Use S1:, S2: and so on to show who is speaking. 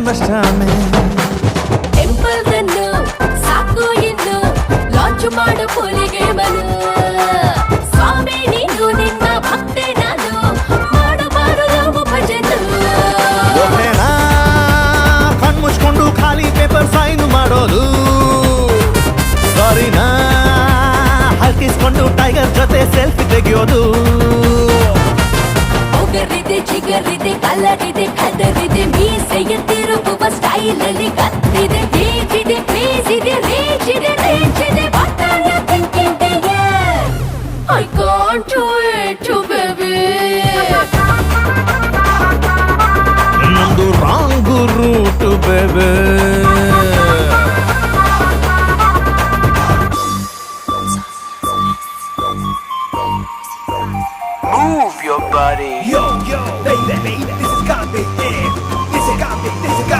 S1: ನಷ್ಟನೇ
S2: temple run ಸಾಕು ಎಂದು launch ಮಾಡು ಪುಲಿಗೆ ಬರು ಸ್ವಾಮಿ ನೀನು ನಿನ್ನ ಭಕ್ತೆ ನಾನು ಮಾಡಬಾರದು ಭಜನೆ
S1: ಒಮ್ಮೆನಾ ಕಣ್ಮುಚ್ಕೊಂಡು ಖಾಲಿ ಪೇಪರ್ ಸೈನ್ ಮಾಡೋದು ಸಾರಿನಾ ಹಲ್ಕಿಸ್ಕೊಂಡು ಟೈಗರ್ ಜೊತೆ ಸೆಲ್ಫಿ ತೆಗೆಯೋದು
S2: ಒಗರಿದೆ ಜಿಗರಿದೆ ಕಲರಿದೆ ಕದರಿದೆ ಮೀಸೆಯ ತಿರುಗುವ ಸ್ಟೈಲ್ ಅಲ್ಲಿ ಕತ್ತಿದೆ ಹೇಗಿದೆ ಕ್ರೇಜಿದೆ ರೇಜಿದೆ ರೇಜಿದೆ ಒತ್ತಾಯ ತಿಂತಿದೆಯೇ I can't do it baby
S1: ನಮ್ದು ರಾಂಗ್ ರೂಟ್ ಬೇಬೆ